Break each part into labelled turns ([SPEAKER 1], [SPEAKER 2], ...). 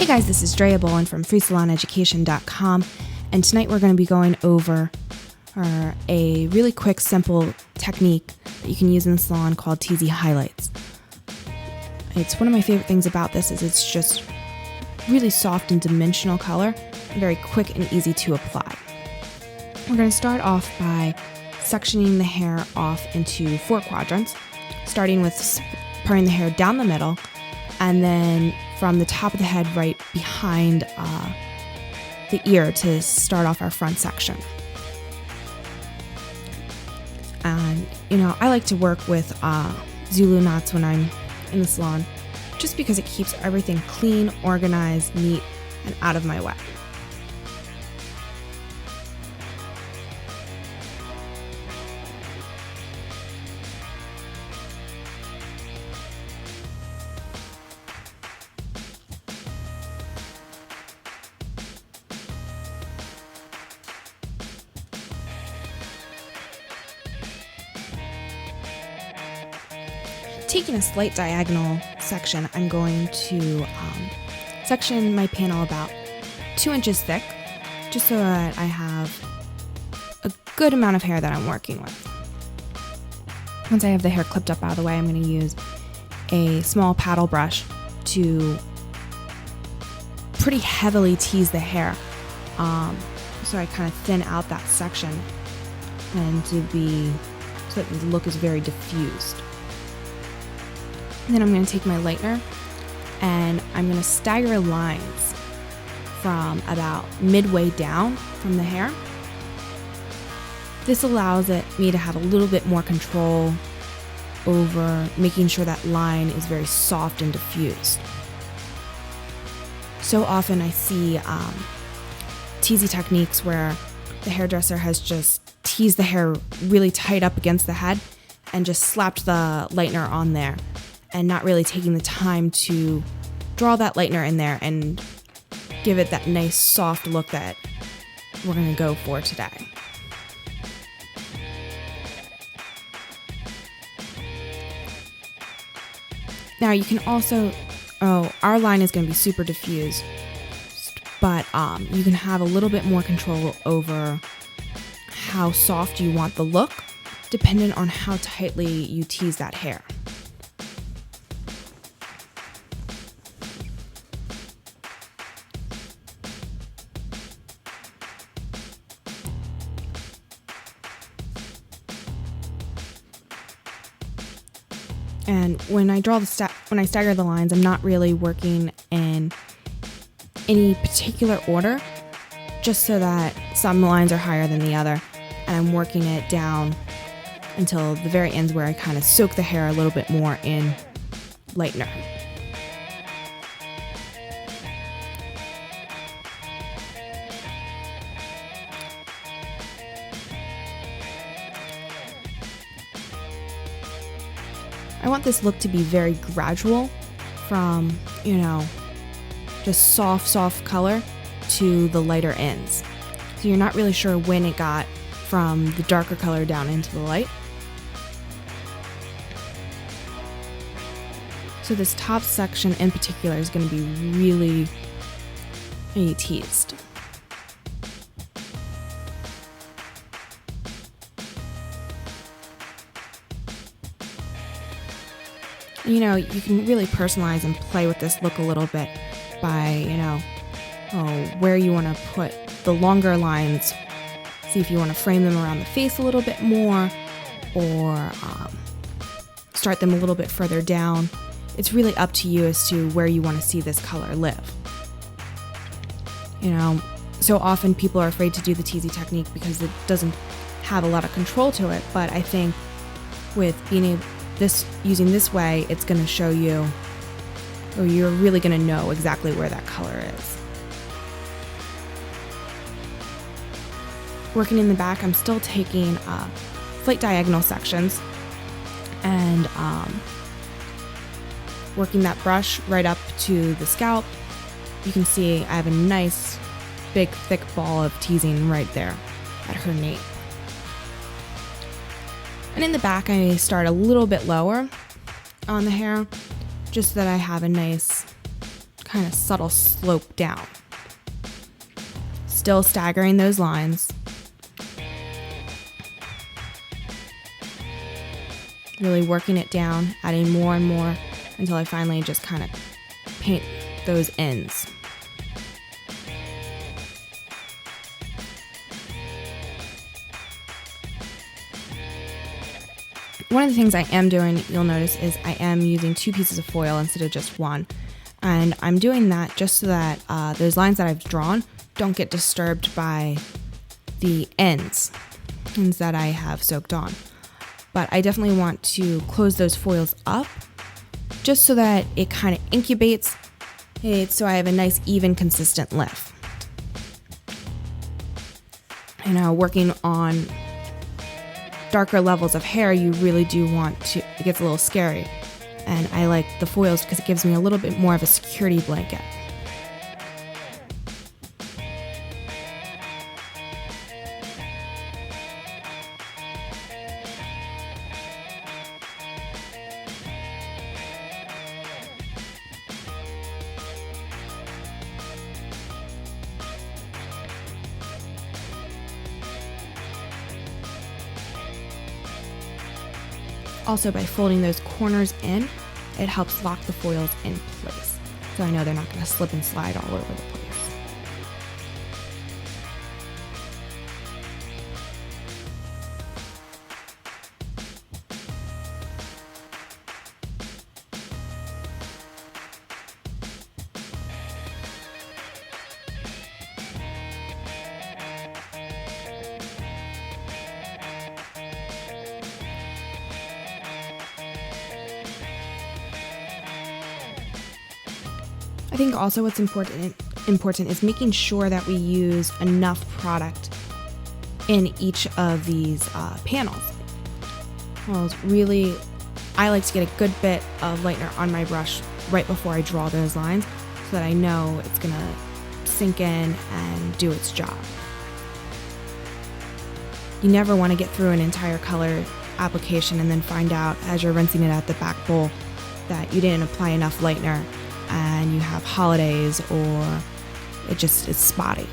[SPEAKER 1] Hey guys, this is Drea Bolin from FreeSalonEducation.com, and tonight we're going to be going over a really quick, simple technique that you can use in the salon called Teasy Highlights. It's one of my favorite things about this is it's just really soft and dimensional color, and very quick and easy to apply. We're going to start off by sectioning the hair off into 4 quadrants, starting with parting the hair down the middle, and then from the top of the head right behind the ear to start off our front section. And, I like to work with Zulu knots when I'm in the salon, just because it keeps everything clean, organized, neat, and out of my way. Taking a slight diagonal section, I'm going to section my panel about 2 inches thick, just so that I have a good amount of hair that I'm working with. Once I have the hair clipped up out of the way, I'm going to use a small paddle brush to pretty heavily tease the hair, so I kind of thin out that section and so that the look is very diffused. And then I'm going to take my lightener and I'm going to stagger lines from about midway down from the hair. This allows me to have a little bit more control over making sure that line is very soft and diffused. So often I see teasy techniques where the hairdresser has just teased the hair really tight up against the head and just slapped the lightener on there, and not really taking the time to draw that lightener in there and give it that nice soft look that we're going to go for today. Now you can also, our line is going to be super diffused, but you can have a little bit more control over how soft you want the look, depending on how tightly you tease that hair. And when I stagger the lines, I'm not really working in any particular order, just so that some lines are higher than the other, and I'm working it down until the very ends where I kind of soak the hair a little bit more in lightener. I want this look to be very gradual from, just soft color to the lighter ends. So you're not really sure when it got from the darker color down into the light. So this top section in particular is going to be really teased. You can really personalize and play with this look a little bit by, where you want to put the longer lines. See if you want to frame them around the face a little bit more, or start them a little bit further down. It's really up to you as to where you want to see this color live. So often people are afraid to do the teasy technique because it doesn't have a lot of control to it, but I think with using this way, it's going to show you, or you're really going to know exactly where that color is. Working in the back, I'm still taking slight diagonal sections and working that brush right up to the scalp. You can see I have a nice, big, thick ball of teasing right there at her nape. And in the back, I start a little bit lower on the hair, just so that I have a nice kind of subtle slope down. Still staggering those lines. Really working it down, adding more and more until I finally just kind of paint those ends. One of the things I am doing, you'll notice, is I am using 2 pieces of foil instead of just 1. And I'm doing that just so that those lines that I've drawn don't get disturbed by the ends that I have soaked on. But I definitely want to close those foils up just so that it kind of incubates, so I have a nice, even, consistent lift. And working on darker levels of hair, you really do want to, it gets a little scary. And I like the foils because it gives me a little bit more of a security blanket. Also, by folding those corners in, it helps lock the foils in place. So I know they're not going to slip and slide all over the place. I think also what's important is making sure that we use enough product in each of these panels. Well, really, I like to get a good bit of lightener on my brush right before I draw those lines so that I know it's going to sink in and do its job. You never want to get through an entire color application and then find out as you're rinsing it at the back bowl that you didn't apply enough lightener and you have holidays or it just is spotty.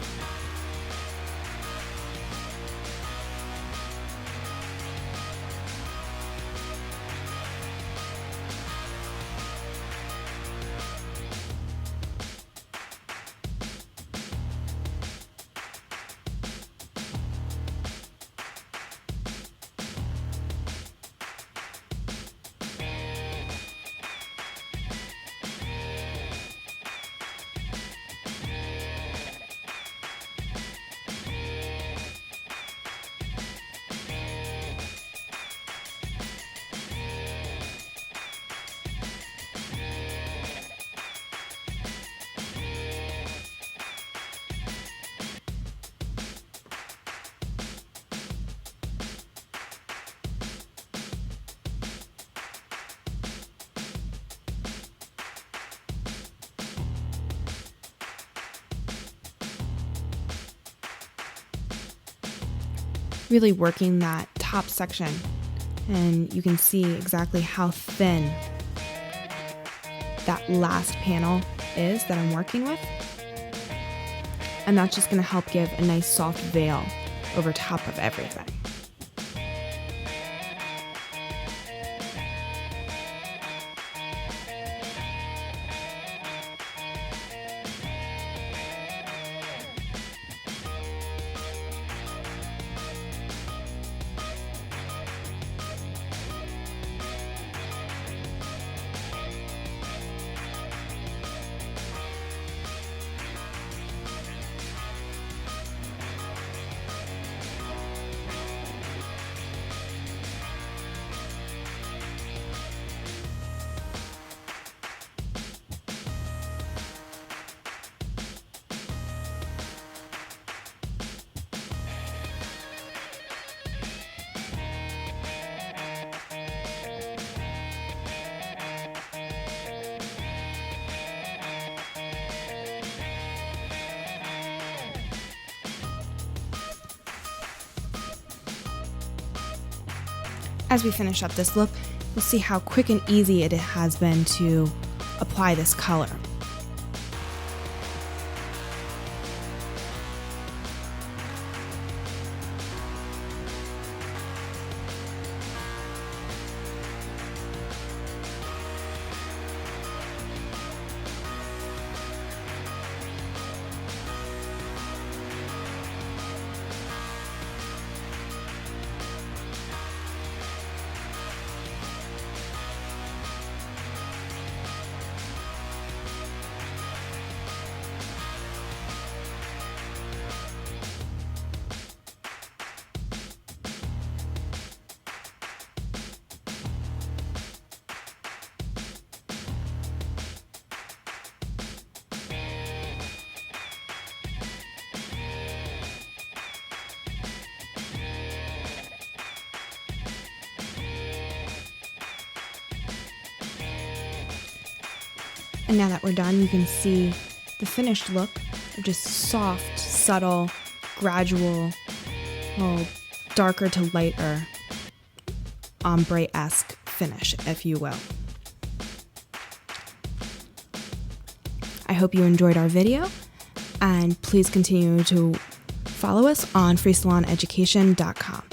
[SPEAKER 1] Really working that top section, and you can see exactly how thin that last panel is that I'm working with, and that's just going to help give a nice soft veil over top of everything. As we finish up this look, you'll see how quick and easy it has been to apply this color. And now that we're done, you can see the finished look of just soft, subtle, gradual, little darker to lighter, ombre-esque finish, if you will. I hope you enjoyed our video, and please continue to follow us on freesaloneducation.com.